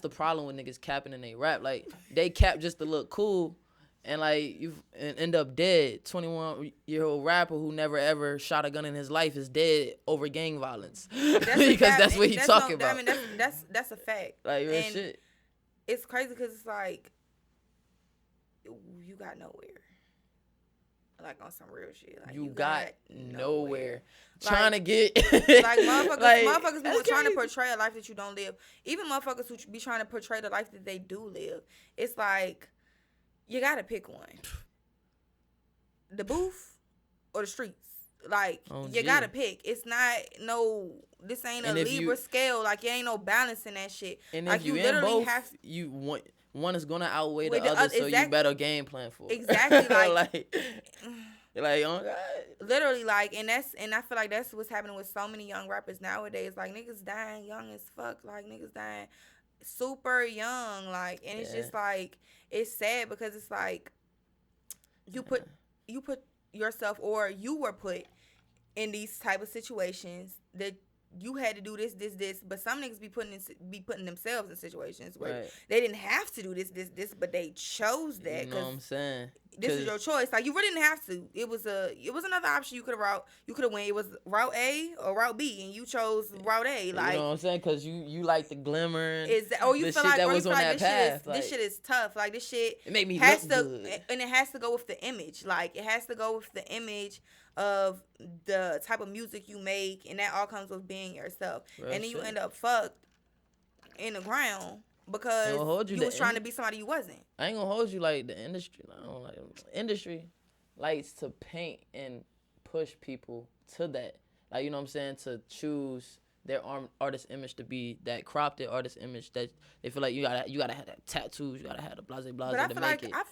problem with niggas capping in they rap. Like, they cap just to look cool, and like, you end up dead. 21-year-old rapper who never ever shot a gun in his life is dead over gang violence, because that's what he talking about. I mean, that's a fact. Like real shit. It's crazy because it's like you got nowhere. Like on some real shit. Like you got nowhere. Like, trying to get like motherfuckers, like, motherfuckers be trying to portray a life that you don't live. Even motherfuckers who be trying to portray the life that they do live. It's like you gotta pick one. The booth or the streets. Like you gotta pick. It's not this ain't a Libra scale. Like, it ain't no balance in that shit. And like if you literally both, have you want one is gonna outweigh the other, so you better game plan for it. Exactly. Like oh God. Literally, like, and I feel like that's what's happening with so many young rappers nowadays. Like, niggas dying young as fuck. Like, niggas dying super young. Like, and it's just like, it's sad because it's like you put yourself, or you were put in these type of situations that you had to do this, but some niggas be putting themselves in situations where they didn't have to do this, but they chose that. You know what I'm saying? This is your choice. Like, you really didn't have to. It was another option you could have went. It was route A or route B, and you chose route A. Like, you know what I'm saying? Because you like the glimmer. You feel like, that was on that path. This shit is tough. Like, this shit it made me look good, and it has to go with the image. Like, it has to go with the image of the type of music you make, and that all comes with being yourself. And then you end up fucked in the ground because you was trying to be somebody you wasn't. I ain't gonna hold you, like, the industry. Industry likes to paint and push people to that. Like, you know what I'm saying? To choose their artist image to be that cropped artist image that they feel like you gotta have that tattoos, you gotta have the blase to make it. I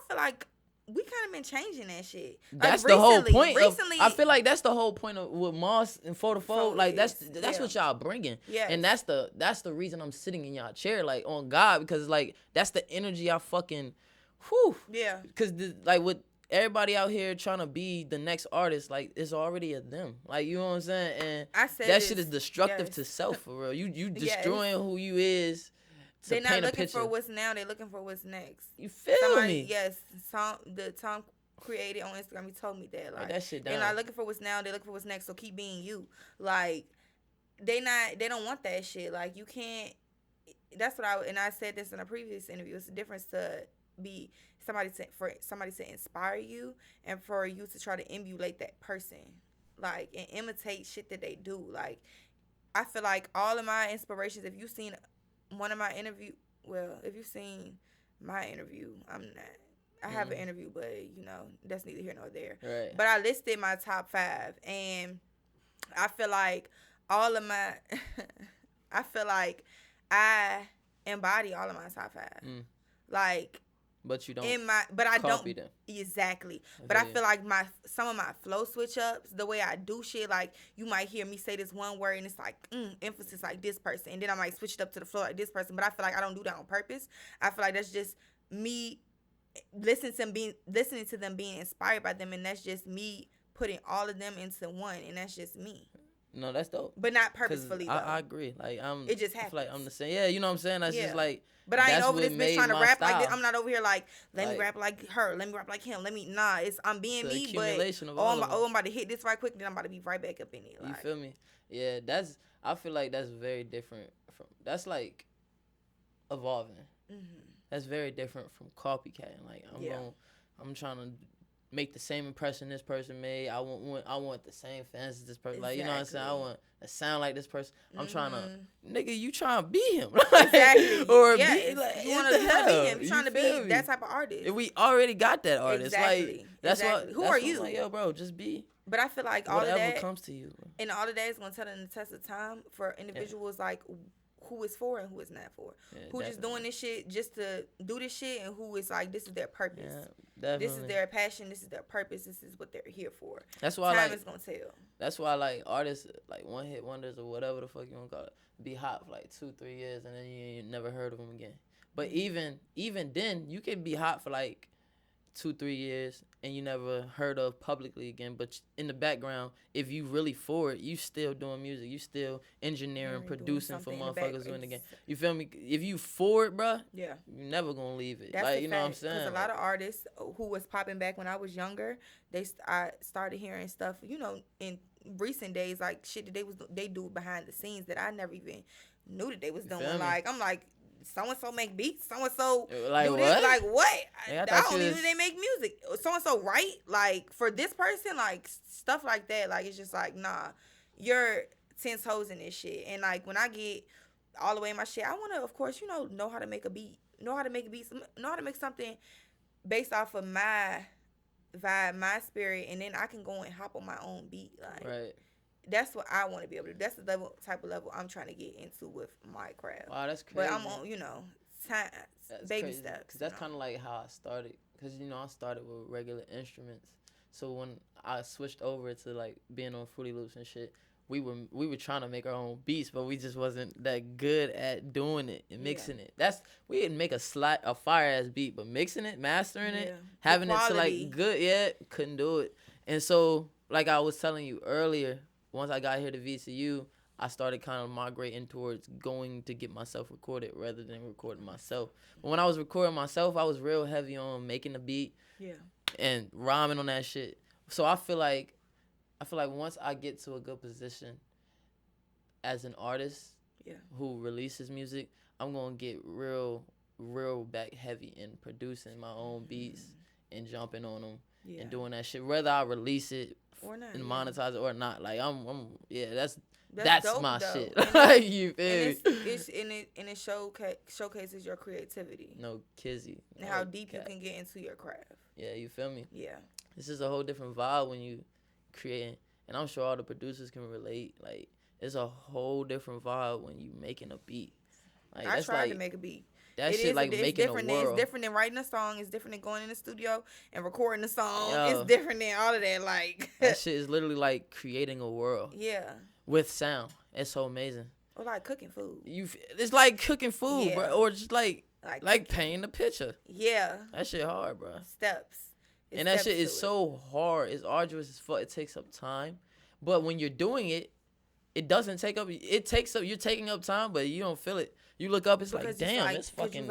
feel like we kind of been changing that shit. That's the whole point. I feel like that's the whole point of with Moss and Photo Fold. Like, that's what y'all bringing. Yeah. And that's the reason I'm sitting in y'all chair, like, on God, because, like, that's the energy I fucking, whew. Yeah. Because, like, with everybody out here trying to be the next artist, like, it's already a them. Like, you know what I'm saying? And that shit is destructive to self, for real. You destroying who you is. They're not looking for what's now. They're looking for what's next. You feel me? Yes. The Tom created on Instagram. He told me that. Like, that shit down. They're not looking for what's now. They're looking for what's next. So keep being you. Like, they don't want that shit. Like, you can't. That's what I said this in a previous interview. It's the difference to be somebody to inspire you, and for you to try to emulate that person, like, and imitate shit that they do. Like, I feel like all of my inspirations. If you've seen one of my if you've seen my interview, I have an interview, but, you know, that's neither here nor there. Right. But I listed my top 5, and I feel like I embody all of my top 5. Like, but you don't. I don't them. Exactly. But I feel like some of my flow switch ups, the way I do shit, like, you might hear me say this one word and it's like emphasis like this person, and then I might switch it up to the flow like this person. But I feel like I don't do that on purpose. I feel like that's just me listening to them, being inspired by them, and that's just me putting all of them into one, and that's just me. No, that's dope. But not purposefully. I agree. Like, it just happens. Like, I'm the same. Yeah, you know what I'm saying? That's just like. But I ain't over this bitch trying to rap style. like this. I'm not over here like, let me rap like her. Let me rap like him. I'm being me, but I'm about to hit this right quick, then I'm about to be right back up in it. Like. You feel me? Yeah, I feel like that's very different that's like evolving. Mm-hmm. That's very different from copycatting. Like, I'm trying to make the same impression this person made. I want the same fans as this person. Exactly. Like, you know what I'm saying? I want to sound like this person. I'm trying to, nigga, you trying to be him. Exactly. Or be like, you want to be him. You trying to be that type of artist. We already got that artist. Exactly. Like, that's exactly. Who are you? Like, yo, bro, just be. But I feel like all of that. Whatever comes to you. Bro. And all of that is going to tell in the test of time for individuals like who is for and who is not for. Yeah, who definitely. Just doing this shit just to do this shit, and who is like, this is their purpose. Yeah, definitely. This is their passion. This is their purpose. This is what they're here for. That's why time is going to tell. That's why, like, artists, like, one-hit wonders or whatever the fuck you want to call it, be hot for like 2-3 years, and then you never heard of them again. But even then, you can be hot for like 2-3 years and you never heard of publicly again, but in the background, if you really for it, you still doing music, you still engineering, producing for motherfuckers doing it again. You feel me? If you for it, bruh, you never gonna leave it. That's like, you know what I'm saying? Because a lot of artists who was popping back when I was younger, I started hearing stuff, you know, in recent days, like shit that they do behind the scenes that I never even knew that they was doing. Like, I'm like, so-and-so make beats, so-and-so like do what? this. Like, what? Yeah, I don't even know they make music. So-and-so write, like, for this person, like, stuff like that. Like, it's just like, nah, you're 10 toes in this shit. And, like, when I get all the way in my shit, I want to, of course, know how to make a beat. Know how to make a beat. Know how to make something based off of my vibe, my spirit. And then I can go and hop on my own beat. Like, right. That's what I want to be able to do. That's the type of level I'm trying to get into with my craft. Wow, that's crazy. But I'm on, baby crazy. steps. Cause that's kind of like how I started. Because, I started with regular instruments. So when I switched over to, like, being on Fruity Loops and shit, we were trying to make our own beats, but we just wasn't that good at doing it and mixing it. We didn't make a fire-ass beat, but mixing it, mastering it, having it to, like, good, couldn't do it. And so, like I was telling you earlier, once I got here to VCU, I started kind of migrating towards going to get myself recorded rather than recording myself. But when I was recording myself, I was real heavy on making the beat and rhyming on that shit. So I feel like once I get to a good position as an artist who releases music, I'm going to get real back heavy in producing my own beats and jumping on them and doing that shit, whether I release it or not, and monetize it or not. Like that's dope, my shit. Like, you feel me? It showcases your creativity. No kizzy. And how deep you can get into your craft. Yeah, you feel me? Yeah. This is a whole different vibe when you creating, and I'm sure all the producers can relate. Like, it's a whole different vibe when you making a beat. Like, I tried to make a beat. That shit like making a world. It's different than writing a song. It's different than going in the studio and recording a song. It's different than all of that. Like, that shit is literally like creating a world. Yeah. With sound. It's so amazing. Or like cooking food. It's like cooking food, bro. Or just like painting a picture. Yeah. That shit hard, bro. Steps. And that shit is so hard. It's arduous as fuck. It takes up time. But when you're doing it, it doesn't take up. It takes up. You're taking up time, but you don't feel it. You look up, it's because like, damn, it's fucking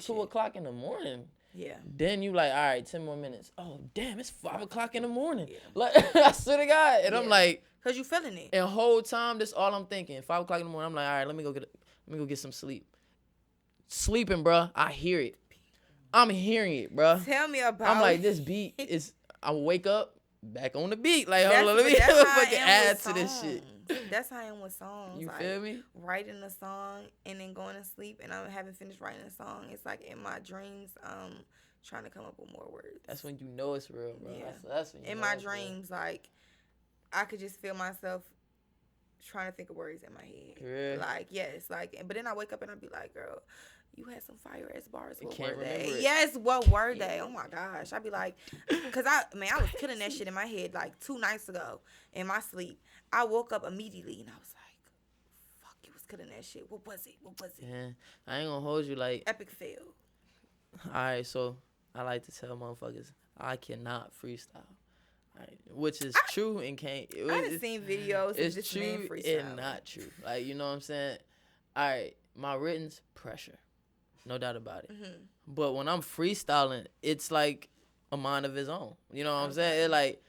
2 o'clock in the morning. Yeah. Then you like, all right, 10 more minutes. Oh, damn, it's 5 o'clock in the morning. Yeah. Like, I swear to God. And I'm like, because you feeling it. And the whole time, this all I'm thinking. 5 o'clock in the morning, I'm like, all right, let me go get some sleep. Sleeping, bro, I hear it. I'm hearing it, bro. Tell me about it. I'm like, this beat is, I wake up, back on the beat. Like, hold on, let me fucking add to this shit. That's how I am with songs. You like, feel me? Writing a song and then going to sleep and I haven't finished writing a song. It's like in my dreams, trying to come up with more words. That's when you know it's real, bro. Yeah. That's when you in know my it's dreams, real. Like, I could just feel myself trying to think of words in my head. Really? Like, yes. Like, but then I wake up and I be like, girl, you had some fire ass bars. What were they? Yes, what were they? Oh my gosh. I'd be like, because I was killing that shit in my head like 2 nights ago in my sleep. I woke up immediately and I was like, fuck, you was killing that shit. What was it? Yeah, I ain't gonna hold you like. Epic fail. Alright, so I like to tell motherfuckers, I cannot freestyle. Right, which is true and can't. I done seen videos. It's true and not true. Like, you know what I'm saying? Alright, my written's pressure. No doubt about it. Mm-hmm. But when I'm freestyling, it's like a mind of his own. You know what I'm saying? It like,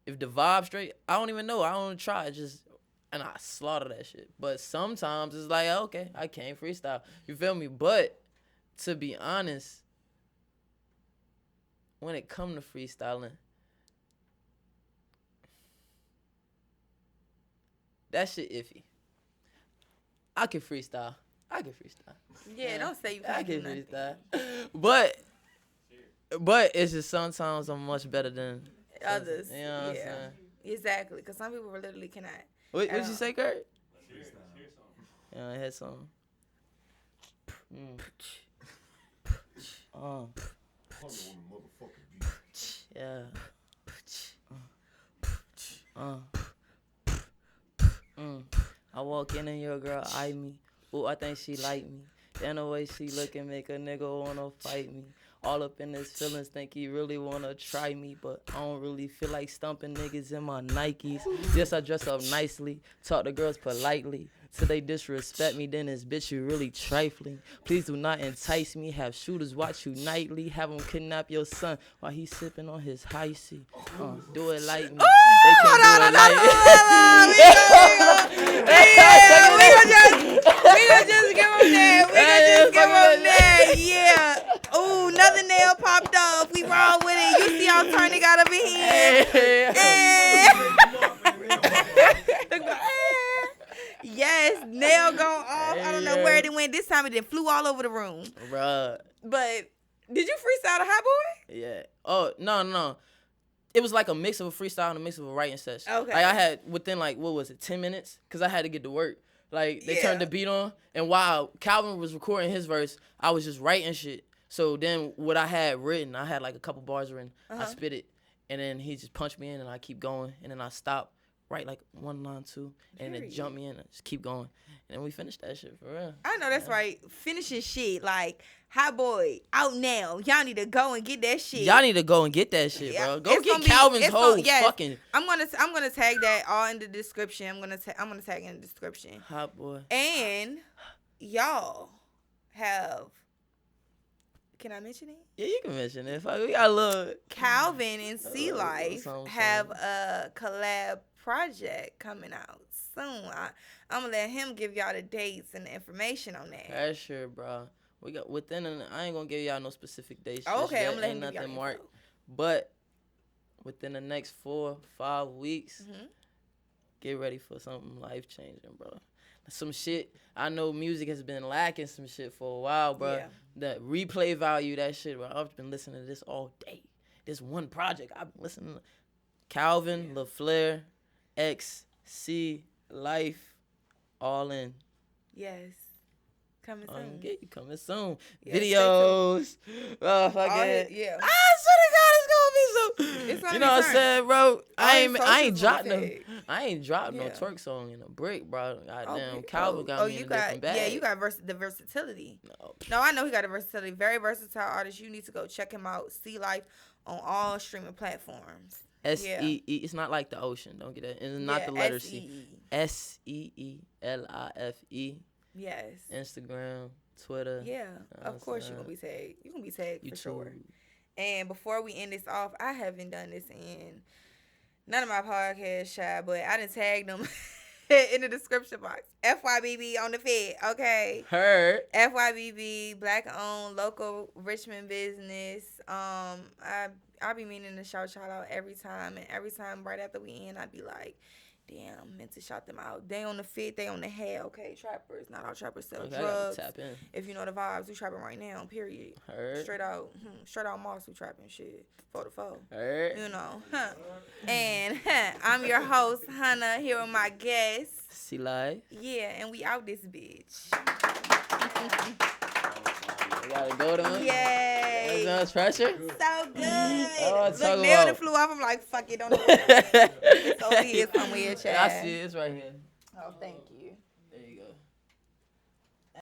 if the vibe's straight, I don't even know. I don't try. And I slaughter that shit. But sometimes it's like, okay, I can't freestyle. You feel me? But to be honest, when it come to freestyling, that shit iffy. I can freestyle. Yeah, don't say you can't. I can freestyle. But it's just sometimes I'm much better than others. You know what I'm saying? Exactly, because some people literally cannot. What'd you say, Kurt? Yeah, I had something. Yeah. I walk in and your girl eye me. Ooh, I think she like me. Then the way she looking make a nigga wanna fight me. All up in his feelings, think he really wanna try me, but I don't really feel like stumping niggas in my Nikes. Yes, I dress up nicely, talk to girls politely. Till they disrespect me, then this bitch you really trifling. Please do not entice me, have shooters watch you nightly. Have them kidnap your son while he's sipping on his Hi-C. Do it like me. They can't do it like me. We here. Yes, nail going off. I don't know where it went. This time it didn't flew all over the room. Bruh. But did you freestyle the Hot Boy? Yeah. Oh, no. It was like a mix of a freestyle and a mix of a writing session. Okay. Like I had within 10 minutes, because I had to get to work. Like they turned the beat on, and while Calvin was recording his verse, I was just writing shit. So then what I had written, I had like a couple bars written. I spit it, and then he just punched me in, and I keep going, and then I stop, write like 1 line 2, and then jump me in and just keep going, and then we finished that shit for real. I know that's right. Finishing shit like Hot Boy out now. Y'all need to go and get that shit. Y'all need to go and get that shit, bro. Go It's get gonna be- Calvin's it's whole gonna- yes. fucking I'm gonna tag that all in the description. I'm gonna tag in the description. Hot Boy. And y'all have. Can I mention it? Yeah, you can mention it. Fuck, we got a little. Calvin and SeeLife something. have a collab project coming out soon. I'm gonna let him give y'all the dates and the information on that. That's sure, bro. We got I ain't gonna give y'all no specific dates. Oh, just okay, yet. I'm gonna let Ain't him give nothing y'all marked. info. But within the next 4-5 weeks, get ready for something life changing, bro. Some shit. I know music has been lacking some shit for a while, bro. Yeah. The replay value, that shit, bro. I've been listening to this all day. This one project I've been listening to. Calvin Lafleur, SeeLife, all in. Yes. Coming soon. Get you coming soon. Yeah, Videos. Oh, fuck All it. his- yeah. I swear to God, it's gonna be so. It's gonna You be know what I'm fun. saying, bro? I his ain't socials dropped gonna no. be I ain't dropped no Yeah. twerk song in a break, bro. Goddamn, Oh, Calvin got me you in a different bag. Yeah, you got the versatility. No. No, I know he got the versatility. Very versatile artist. You need to go check him out. SeeLife on all streaming platforms. SEE. It's not like the ocean. Don't get that. It's not the letter C. SEE. SeeLife. Yes. Instagram, Twitter. Yeah, of course you're gonna be tagged. You're gonna be tagged for YouTube. sure. And before we end this off, I haven't done this in none of my podcasts, Shy, but I done tagged them in the description box. FYBB on the feed, okay? Heard. FYBB, black owned, local Richmond business. I be meaning to shout out every time, and every time right after we end, I be like, damn, meant to shout them out. They on the fit, they on the head, okay? Trappers, not all trappers sell Okay, I gotta drugs. tap in. If you know the vibes, we trapping right now, period. Heard. Straight out Moss, we trapping shit. 4-4. Heard. You know, And I'm your host, Hunna, here with my guest. SeeLife. Yeah, and we out this bitch. We gotta go to him. Yay. That's pressure. So good. Oh, Look, talk nail about- that flew off. I'm like, fuck it, don't do it. It's over here somewhere, Chad. I see it. It's right here. Oh, thank you.